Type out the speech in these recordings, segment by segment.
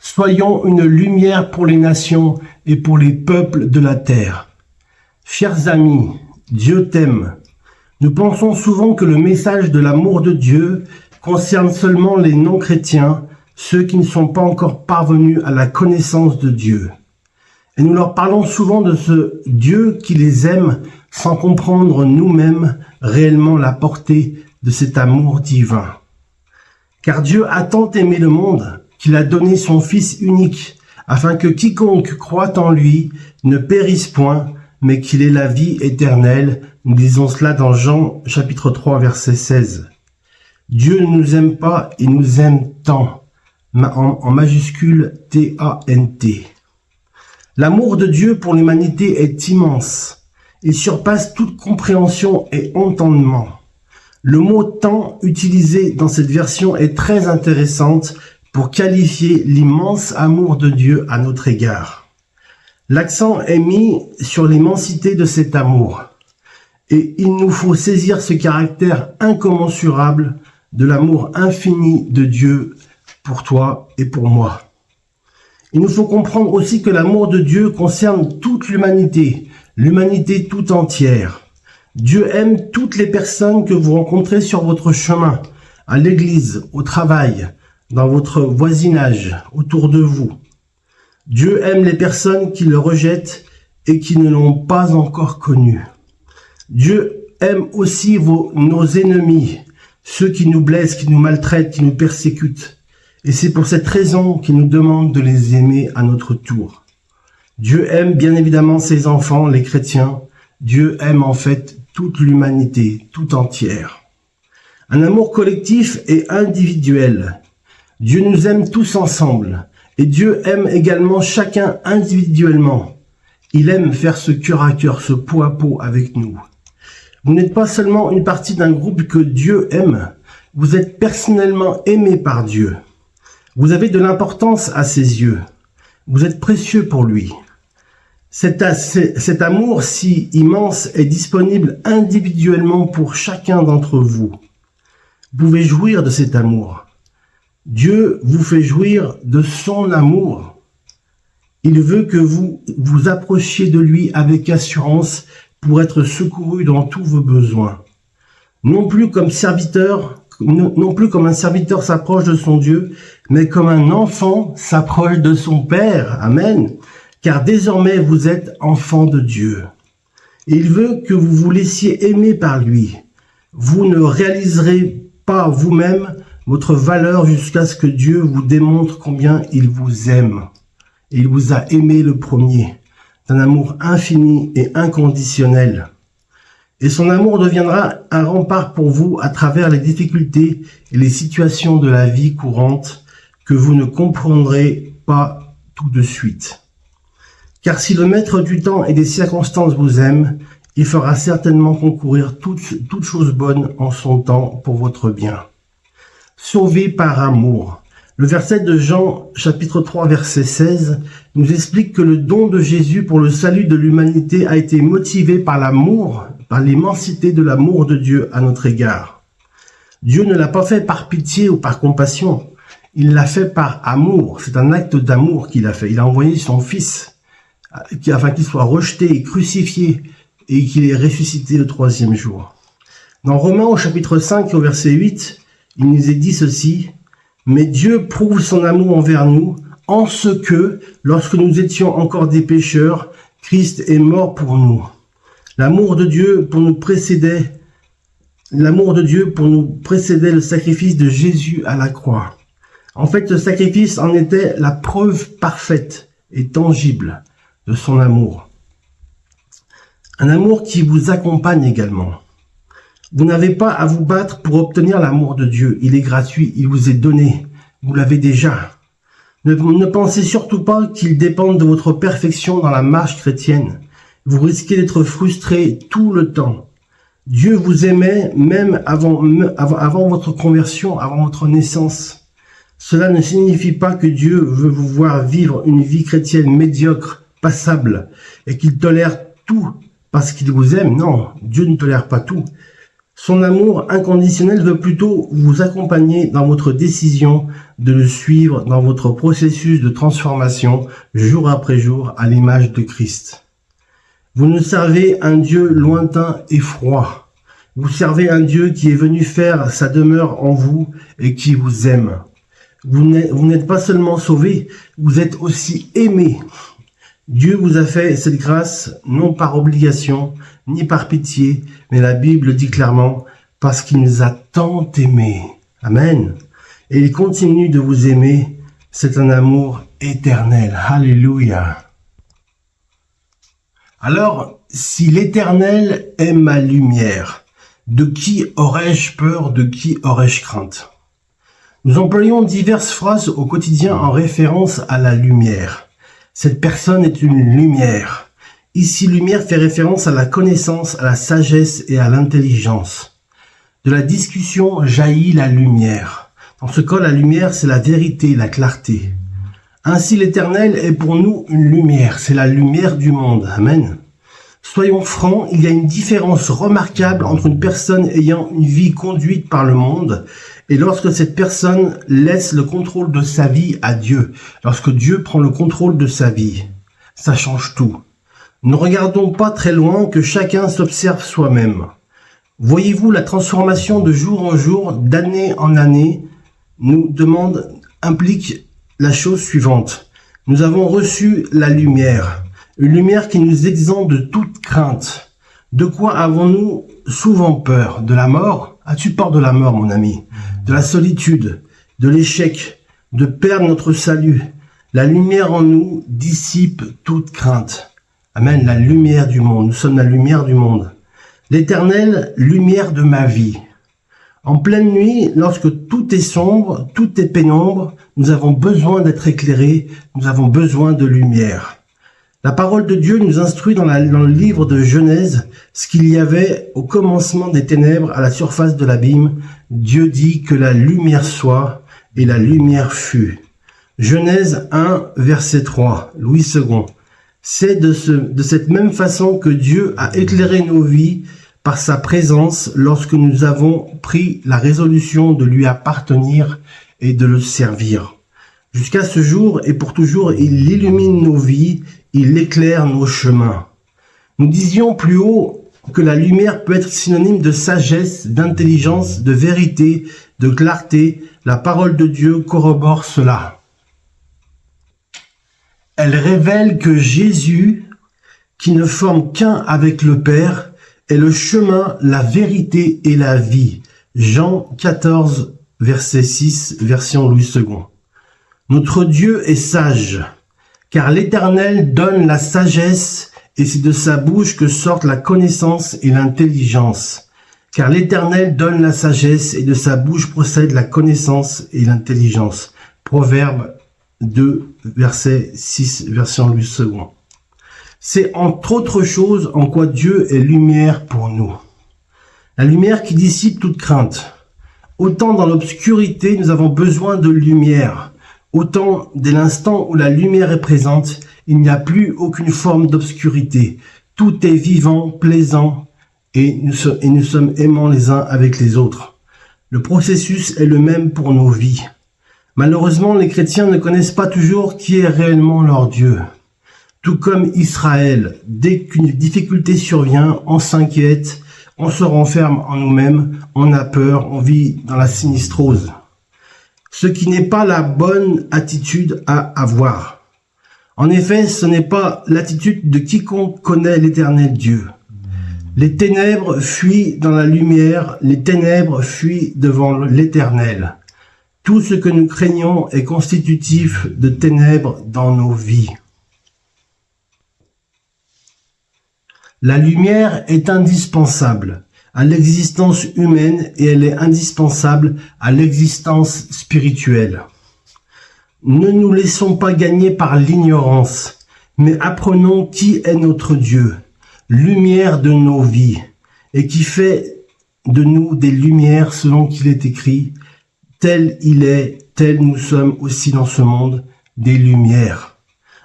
Soyons une lumière pour les nations et pour les peuples de la terre. Chers amis, Dieu t'aime. Nous pensons souvent que le message de l'amour de Dieu concerne seulement les non-chrétiens, ceux qui ne sont pas encore parvenus à la connaissance de Dieu. Et nous leur parlons souvent de ce Dieu qui les aime sans comprendre nous-mêmes réellement la portée de cet amour divin. Car Dieu a tant aimé le monde qu'il a donné son Fils unique, afin que quiconque croit en lui ne périsse point, mais qu'il ait la vie éternelle. Nous lisons cela dans Jean chapitre 3, verset 16. Dieu ne nous aime pas, il nous aime tant, en majuscule T-A-N-T. L'amour de Dieu pour l'humanité est immense. Il surpasse toute compréhension et entendement. Le mot « tant » utilisé dans cette version est très intéressante pour qualifier l'immense amour de Dieu à notre égard. L'accent est mis sur l'immensité de cet amour. Et il nous faut saisir ce caractère incommensurable de l'amour infini de Dieu pour toi et pour moi. Il nous faut comprendre aussi que l'amour de Dieu concerne toute l'humanité tout entière. Dieu aime toutes les personnes que vous rencontrez sur votre chemin, à l'église, au travail, dans votre voisinage, autour de vous. Dieu aime les personnes qui le rejettent et qui ne l'ont pas encore connu. Dieu aime aussi nos ennemis, ceux qui nous blessent, qui nous maltraitent, qui nous persécutent. Et c'est pour cette raison qu'il nous demande de les aimer à notre tour. Dieu aime bien évidemment ses enfants, les chrétiens. Dieu aime en fait toute l'humanité, tout entière. Un amour collectif et individuel. Dieu nous aime tous ensemble. Et Dieu aime également chacun individuellement. Il aime faire ce cœur à cœur, ce peau à peau avec nous. Vous n'êtes pas seulement une partie d'un groupe que Dieu aime. Vous êtes personnellement aimé par Dieu. Vous avez de l'importance à ses yeux. Vous êtes précieux pour lui. Cet amour si immense est disponible individuellement pour chacun d'entre vous. Vous pouvez jouir de cet amour. Dieu vous fait jouir de son amour. Il veut que vous vous approchiez de lui avec assurance pour être secouru dans tous vos besoins. Non plus comme un serviteur s'approche de son Dieu, mais comme un enfant s'approche de son Père. Amen. Car désormais vous êtes enfants de Dieu. Et il veut que vous vous laissiez aimer par lui. Vous ne réaliserez pas vous-même votre valeur jusqu'à ce que Dieu vous démontre combien il vous aime. Et il vous a aimé le premier, d'un amour infini et inconditionnel. Et son amour deviendra un rempart pour vous à travers les difficultés et les situations de la vie courante que vous ne comprendrez pas tout de suite. Car si le maître du temps et des circonstances vous aime, il fera certainement concourir toutes choses bonnes en son temps pour votre bien. Sauvé par amour. Le verset de Jean, chapitre 3, verset 16, nous explique que le don de Jésus pour le salut de l'humanité a été motivé par l'amour, par l'immensité de l'amour de Dieu à notre égard. Dieu ne l'a pas fait par pitié ou par compassion. Il l'a fait par amour. C'est un acte d'amour qu'il a fait. Il a envoyé son Fils afin qu'il soit rejeté et crucifié et qu'il ait ressuscité le troisième jour. Dans Romains au chapitre 5 au verset 8, il nous est dit ceci: « Mais Dieu prouve son amour envers nous, en ce que, lorsque nous étions encore des pécheurs, Christ est mort pour nous. » L'amour de Dieu pour nous précédait le sacrifice de Jésus à la croix. En fait, ce sacrifice en était la preuve parfaite et tangible de son amour. Un amour qui vous accompagne également. Vous n'avez pas à vous battre pour obtenir l'amour de Dieu. Il est gratuit, il vous est donné. Vous l'avez déjà. Ne pensez surtout pas qu'il dépende de votre perfection dans la marche chrétienne. Vous risquez d'être frustré tout le temps. Dieu vous aimait même avant votre conversion, avant votre naissance. Cela ne signifie pas que Dieu veut vous voir vivre une vie chrétienne médiocre, passable, et qu'il tolère tout parce qu'il vous aime. Non, Dieu ne tolère pas tout. Son amour inconditionnel veut plutôt vous accompagner dans votre décision de le suivre dans votre processus de transformation jour après jour à l'image de Christ. Vous ne servez un Dieu lointain et froid. Vous servez un Dieu qui est venu faire sa demeure en vous et qui vous aime. Vous n'êtes pas seulement sauvé, vous êtes aussi aimé. Dieu vous a fait cette grâce non par obligation, ni par pitié, mais la Bible dit clairement, parce qu'il nous a tant aimés. Amen. Et il continue de vous aimer. C'est un amour éternel. Alléluia. Alors, si l'Éternel est ma lumière, de qui aurais-je peur, de qui aurais-je crainte? Nous employons diverses phrases au quotidien en référence à la lumière. Cette personne est une lumière. Ici, lumière fait référence à la connaissance, à la sagesse et à l'intelligence. De la discussion jaillit la lumière. Dans ce cas, la lumière, c'est la vérité, la clarté. Ainsi, l'Éternel est pour nous une lumière. C'est la lumière du monde. Amen. Soyons francs, il y a une différence remarquable entre une personne ayant une vie conduite par le monde et lorsque cette personne laisse le contrôle de sa vie à Dieu. Lorsque Dieu prend le contrôle de sa vie. Ça change tout. Ne regardons pas très loin, que chacun s'observe soi-même. Voyez-vous, la transformation de jour en jour, d'année en année, implique la chose suivante. Nous avons reçu la lumière, une lumière qui nous exempte de toute crainte. De quoi avons-nous souvent peur? De la mort? As-tu peur de la mort, mon ami? De la solitude, de l'échec, de perdre notre salut. La lumière en nous dissipe toute crainte. Amen, la lumière du monde. Nous sommes la lumière du monde. L'Éternel, lumière de ma vie. En pleine nuit, lorsque tout est sombre, tout est pénombre, nous avons besoin d'être éclairés, nous avons besoin de lumière. La parole de Dieu nous instruit dans le livre de Genèse ce qu'il y avait au commencement des ténèbres à la surface de l'abîme. Dieu dit que la lumière soit, et la lumière fut. Genèse 1, verset 3, Louis II. C'est de cette même façon que Dieu a éclairé nos vies par sa présence lorsque nous avons pris la résolution de lui appartenir et de le servir. Jusqu'à ce jour et pour toujours, il illumine nos vies, il éclaire nos chemins. Nous disions plus haut que la lumière peut être synonyme de sagesse, d'intelligence, de vérité, de clarté. La parole de Dieu corrobore cela. Elle révèle que Jésus, qui ne forme qu'un avec le Père, est le chemin, la vérité et la vie. Jean 14, verset 6, version Louis II. Notre Dieu est sage, car l'Éternel donne la sagesse, et c'est de sa bouche que sortent la connaissance et l'intelligence. Car l'Éternel donne la sagesse, et de sa bouche procède la connaissance et l'intelligence. Proverbe 2, verset 6, version Louis II. C'est entre autres choses en quoi Dieu est lumière pour nous. La lumière qui dissipe toute crainte. Autant dans l'obscurité, nous avons besoin de lumière. Autant dès l'instant où la lumière est présente, il n'y a plus aucune forme d'obscurité. Tout est vivant, plaisant, et nous sommes aimants les uns avec les autres. Le processus est le même pour nos vies. Malheureusement, les chrétiens ne connaissent pas toujours qui est réellement leur Dieu. Tout comme Israël, dès qu'une difficulté survient, on s'inquiète, on se renferme en nous-mêmes, on a peur, on vit dans la sinistrose. Ce qui n'est pas la bonne attitude à avoir. En effet, ce n'est pas l'attitude de quiconque connaît l'Éternel Dieu. Les ténèbres fuient dans la lumière, les ténèbres fuient devant l'Éternel. Tout ce que nous craignons est constitutif de ténèbres dans nos vies. La lumière est indispensable à l'existence humaine et elle est indispensable à l'existence spirituelle. Ne nous laissons pas gagner par l'ignorance, mais apprenons qui est notre Dieu, lumière de nos vies, et qui fait de nous des lumières selon qu'il est écrit, tel il est, tel nous sommes aussi dans ce monde, des lumières.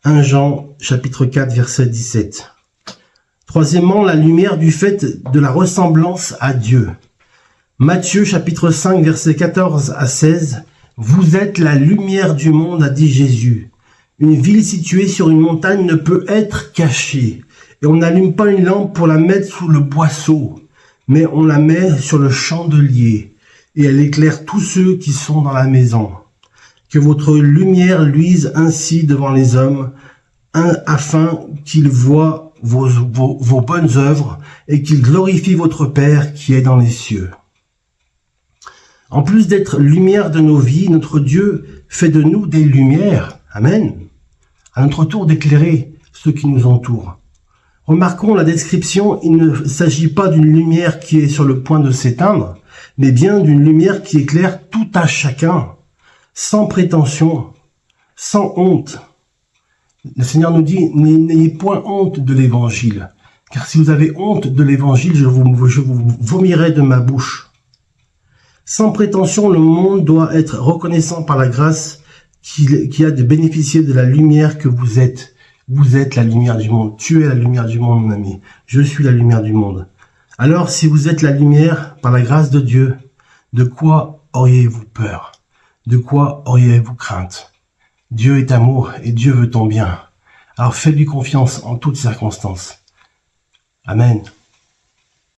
1 Jean chapitre 4 verset 17. Troisièmement, la lumière du fait de la ressemblance à Dieu. Matthieu chapitre 5 versets 14 à 16. Vous êtes la lumière du monde, a dit Jésus. Une ville située sur une montagne ne peut être cachée. Et on n'allume pas une lampe pour la mettre sous le boisseau, mais on la met sur le chandelier, et elle éclaire tous ceux qui sont dans la maison. Que votre lumière luise ainsi devant les hommes, afin qu'ils voient vos bonnes œuvres et qu'ils glorifient votre Père qui est dans les cieux. En plus d'être lumière de nos vies, notre Dieu fait de nous des lumières. Amen. À notre tour d'éclairer ceux qui nous entourent. Remarquons la description, il ne s'agit pas d'une lumière qui est sur le point de s'éteindre, mais bien d'une lumière qui éclaire tout à chacun, sans prétention, sans honte. Le Seigneur nous dit, n'ayez point honte de l'évangile, car si vous avez honte de l'évangile, je vous vomirai de ma bouche. Sans prétention, le monde doit être reconnaissant par la grâce qui a de bénéficier de la lumière que vous êtes. Vous êtes la lumière du monde. Tu es la lumière du monde, mon ami. Je suis la lumière du monde. Alors, si vous êtes la lumière par la grâce de Dieu, de quoi auriez-vous peur? De quoi auriez-vous crainte? Dieu est amour et Dieu veut ton bien. Alors fais-lui confiance en toutes circonstances. Amen.